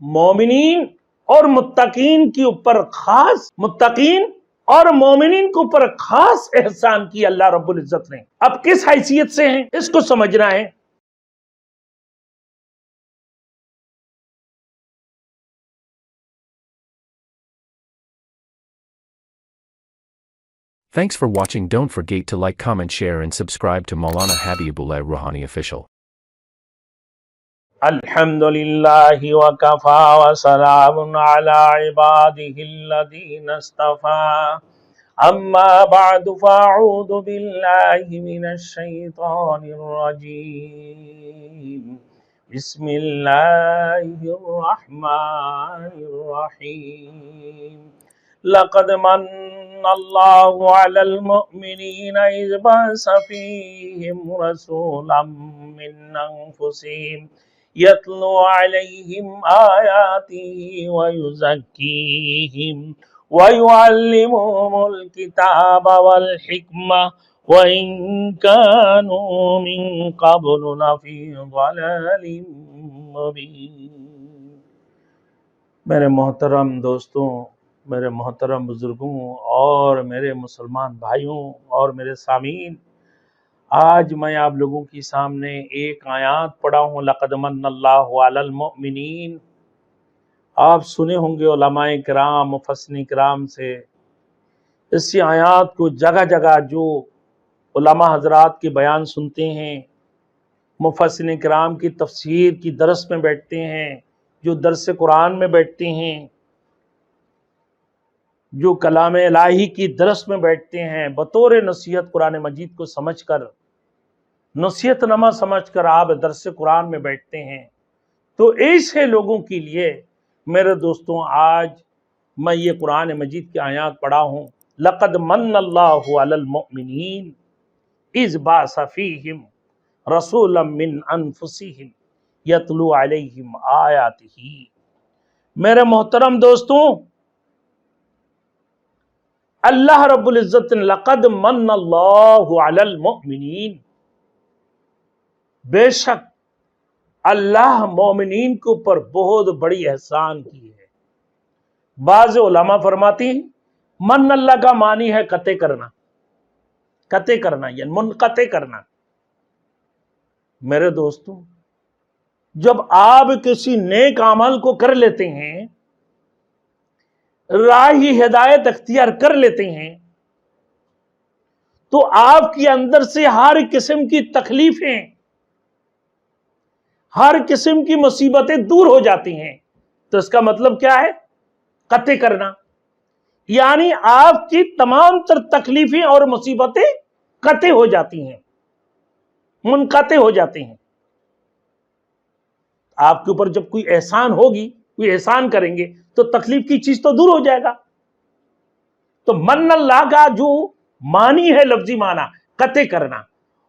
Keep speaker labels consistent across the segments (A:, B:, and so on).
A: مومنین اور متقین کے اوپر خاص احسان کی اللہ رب العزت نے۔ اب کس حیثیت سے ہیں اس کو سمجھنا ہے۔
B: Thanks for watching. Don't forget to like, comment, share and subscribe to Maulana Habibullah Ruhani Official.
A: الحمدللہ وکفا وسلام علی عباده الذین اصطفى اما بعد فاعوذ باللہ من الشیطان الرجیم بسم اللہ الرحمن الرحیم لقد من اللہ علی المؤمنین اذ بعث فیہم رسولا من انفسہم یتلو علیہم آیاتہ ویزکیہم ویعلمہم الکتاب والحکمہ وَإِن كَانُوا مِن قَبْلُ لَفِي ضَلَالٍ مُبِينٍ۔ میرے محترم دوستوں، میرے محترم بزرگوں اور میرے مسلمان بھائیوں اور میرے سامعین، آج میں آپ لوگوں کی سامنے ایک آیات پڑھا ہوں، لَقَدْ مَنَّ اللَّهُ عَلَى الْمُؤْمِنِينَ۔ آپ سنے ہوں گے علماء کرام، مفسرین کرام سے اس آیات کو جگہ جگہ جو علماء حضرات کے بیان سنتے ہیں، مفسرین کرام کی تفسیر کی درس میں بیٹھتے ہیں، جو درس قرآن میں بیٹھتے ہیں، جو کلام الہی کی درس میں بیٹھتے ہیں، بطور نصیحت قرآن مجید کو سمجھ کر، نصیحت نامہ سمجھ کر آپ درس قرآن میں بیٹھتے ہیں، تو ایسے لوگوں کے لیے میرے دوستوں آج میں یہ قرآن مجید کی آیات پڑھا ہوں، لَقَدْ مَنَّ اللَّهُ عَلَى الْمُؤْمِنِينَ اِذْ بَعَثَ فِيهِمْ رَسُولًا مِّنْ أَنفُسِهِمْ يَتْلُو عَلَيْهِمْ آیَاتِهِ۔ میرے محترم دوستوں، اللہ رب العزت نے لَقَدْ مَنَّ اللَّهُ عَلَى الْمُؤْمِنِينَ، بے شک اللہ مومنین کے اوپر بہت بڑی احسان کی ہے۔ بعض علماء فرماتی ہیں من اللہ کا معنی ہے قطع کرنا، قطع کرنا یعنی منقطع کرنا۔ میرے دوستوں، جب آپ کسی نیک عمل کو کر لیتے ہیں، راہ ہدایت اختیار کر لیتے ہیں، تو آپ کے اندر سے ہر قسم کی تکلیفیں، ہر قسم کی مصیبتیں دور ہو جاتی ہیں۔ تو اس کا مطلب کیا ہے؟ قطع کرنا، یعنی آپ کی تمام تر تکلیفیں اور مصیبتیں قطع ہو جاتی ہیں، منقطع ہو جاتی ہیں۔ آپ کے اوپر جب کوئی احسان ہوگی، کوئی احسان کریں گے تو تکلیف کی چیز تو دور ہو جائے گا۔ تو من اللہ کا جو معنی ہے، لفظی معنی قطع کرنا،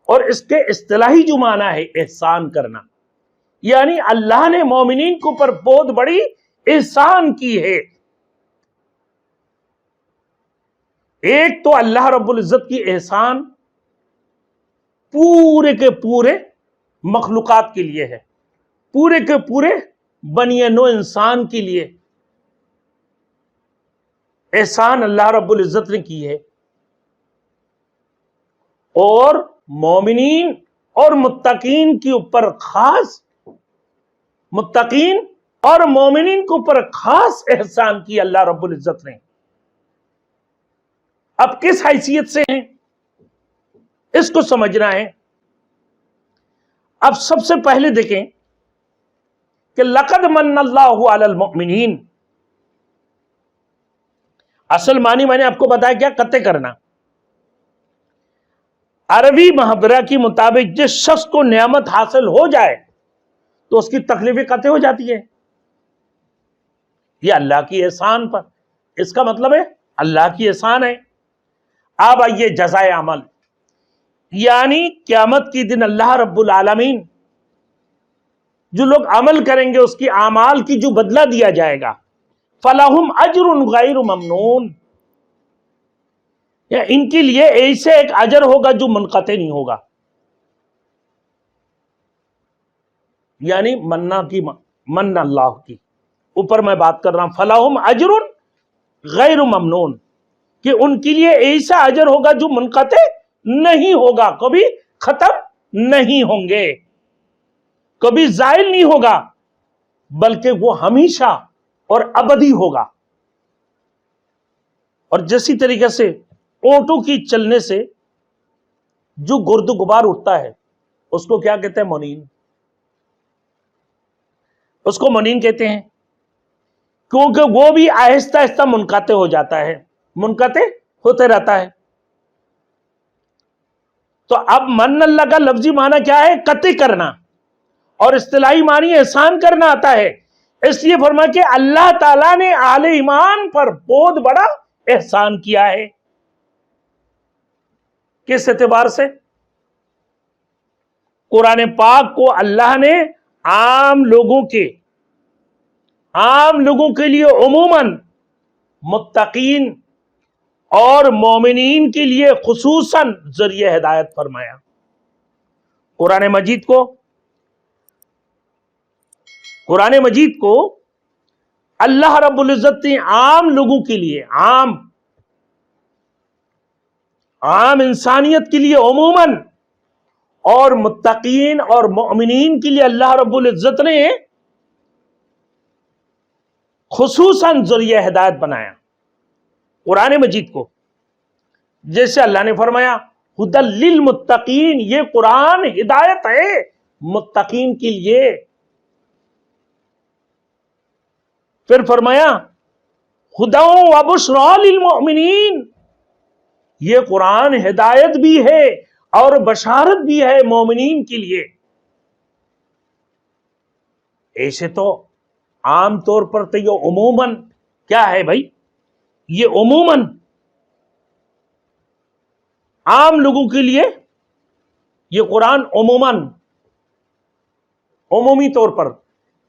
A: اور اس کے اصطلاحی جو معنی ہے احسان کرنا، یعنی اللہ نے مومنین کے اوپر بہت بڑی احسان کی ہے۔ ایک تو اللہ رب العزت کی احسان پورے کے پورے مخلوقات کے لیے ہے، پورے کے پورے بنی نوع انسان کے لیے احسان اللہ رب العزت نے کی ہے، اور مومنین اور متقین کے اوپر خاص، متقین اور مومنین کے اوپر خاص احسان کی اللہ رب العزت نے۔ اب کس حیثیت سے ہیں اس کو سمجھنا ہے۔ اب سب سے پہلے دیکھیں کہ لَقَدْ مَنَّ اللَّهُ عَلَى الْمُؤْمِنِينَ، اصل معنی میں نے آپ کو بتایا کیا؟ قطع کرنا۔ عربی محاورہ کے مطابق جس شخص کو نعمت حاصل ہو جائے تو اس کی تکلیفیں قطع ہو جاتی ہے، یہ اللہ کی احسان پر، اس کا مطلب ہے اللہ کی احسان ہے۔ اب آئیے جزائے عمل، یعنی قیامت کی دن اللہ رب العالمین جو لوگ عمل کریں گے اس کی اعمال کی جو بدلہ دیا جائے گا، فَلَهُمْ أَجْرٌ غَيْرُ مَمْنُونَ، ان کے لیے ایسے ایک اجر ہوگا جو منقطع نہیں ہوگا، یعنی من اللہ کی، اوپر میں بات کر رہا ہوں، فلاحم اجر غیر ممنون، کہ ان کے لیے ایسا اجر ہوگا جو منقطع نہیں ہوگا، کبھی ختم نہیں ہوں گے، کبھی زائل نہیں ہوگا، بلکہ وہ ہمیشہ اور ابدی ہوگا۔ اور جیسی طریقے سے اونٹوں کی چلنے سے جو گرد و غبار اٹھتا ہے اس کو کیا کہتے ہیں؟ منین، اس کو منین کہتے ہیں، کیونکہ وہ بھی آہستہ آہستہ منقطع ہو جاتا ہے، منقطع ہوتے رہتا ہے۔ تو اب من اللہ کا لفظی معنی کیا ہے؟ قطع کرنا، اور اصطلاحی معنی احسان کرنا آتا ہے۔ اس لیے فرمایا کہ اللہ تعالیٰ نے اہل ایمان پر بہت بڑا احسان کیا ہے۔ کس اعتبار سے؟ قرآن پاک کو اللہ نے عام لوگوں کے لیے عموماً، متقین اور مومنین کے لیے خصوصاً ذریعہ ہدایت فرمایا۔ قرآن مجید کو اللہ رب العزت نے عام لوگوں کے لیے، عام انسانیت کے لیے عموماً، اور متقین اور مؤمنین کے لیے اللہ رب العزت نے خصوصاً ذریعہ ہدایت بنایا قرآن مجید کو۔ جیسے اللہ نے فرمایا ہدی للمتقین، یہ قرآن ہدایت ہے متقین کے لیے۔ پھر فرمایا ہدی وبشری للمؤمنین، یہ قرآن ہدایت بھی ہے اور بشارت بھی ہے مومنین کے لیے۔ ایسے تو عام طور پر تو یہ عموماً کیا ہے بھائی؟ یہ عموماً عام لوگوں کے لیے یہ قرآن عمومی طور پر،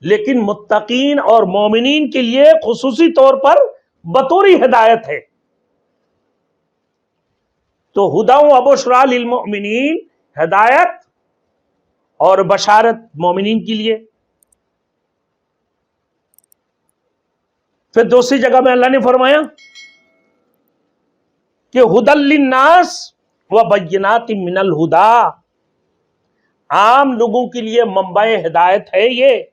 A: لیکن متقین اور مومنین کے لیے خصوصی طور پر بطور ہدایت ہے۔ تو ہدی و بشری للمؤمنین، ہدایت اور بشارت مومنین کے لیے۔ پھر دوسری جگہ میں اللہ نے فرمایا کہ ہدی للناس وبینات من الہدی، عام لوگوں کے لیے منبع ہدایت ہے یہ۔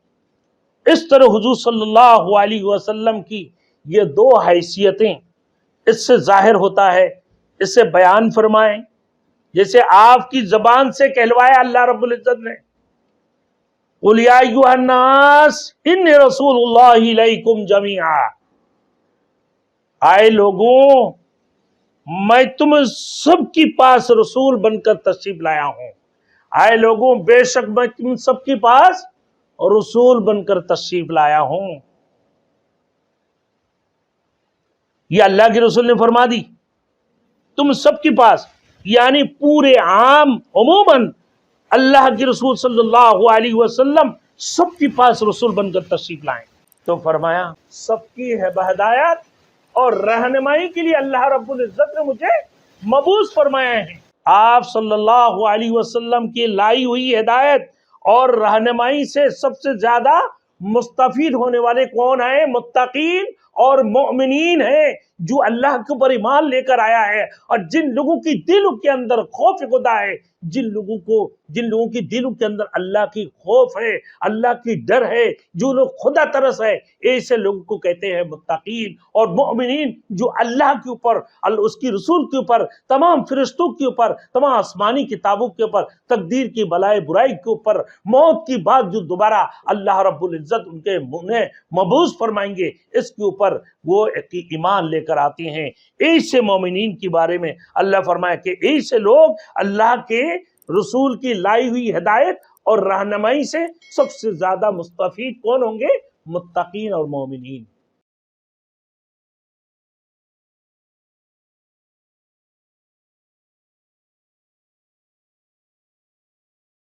A: اس طرح حضور صلی اللہ علیہ وسلم کی یہ دو حیثیتیں اس سے ظاہر ہوتا ہے، اس سے بیان فرمائیں، جیسے آپ کی زبان سے کہلوایا اللہ رب العزت نے قل یا ایھا الناس انی رسول اللہ الیکم جمیعا، آئے لوگوں میں تم سب کے پاس رسول بن کر تشریف لایا ہوں، آئے لوگوں بے شک میں تم سب کے پاس رسول بن کر تشریف لایا ہوں۔ یہ اللہ کے رسول نے فرما دی تم سب کے پاس، یعنی پورے عام عموماً اللہ کے رسول صلی اللہ علیہ وسلم سب کے پاس رسول بن کر تشریف لائیں۔ تو فرمایا سب کی ہدایت اور رہنمائی کے لیے اللہ رب العزت نے مجھے مبعوث فرمایا ہے۔ آپ صلی اللہ علیہ وسلم کی لائی ہوئی ہدایت اور رہنمائی سے سب سے زیادہ مستفید ہونے والے کون ہیں؟ متقین اور مؤمنین ہیں، جو اللہ کے اوپر ایمان لے کر آیا ہے، اور جن لوگوں کی دلوں کے اندر خوف خدا ہے، جن لوگوں کی دلوں کے اندر اللہ کی خوف ہے، اللہ کی ڈر ہے، جو لوگ خدا ترس ہے، ایسے لوگوں کو کہتے ہیں متقین اور مؤمنین، جو اللہ کے اوپر، اس کی رسول کے اوپر، تمام فرشتوں کے اوپر، تمام آسمانی کتابوں کے اوپر، تقدیر کی بلائی برائی کے اوپر، موت کی بات جو دوبارہ اللہ رب العزت ان کے انہیں مبعوث فرمائیں گے، اس کے اوپر وہ ایمان لے کر آتے ہیں۔ ایسے مومنین کے بارے میں اللہ فرمایا کہ ایسے لوگ اللہ کے رسول کی لائی ہوئی ہدایت اور رہنمائی سے سب سے زیادہ مستفید کون ہوں گے؟ متقین اور مومنین۔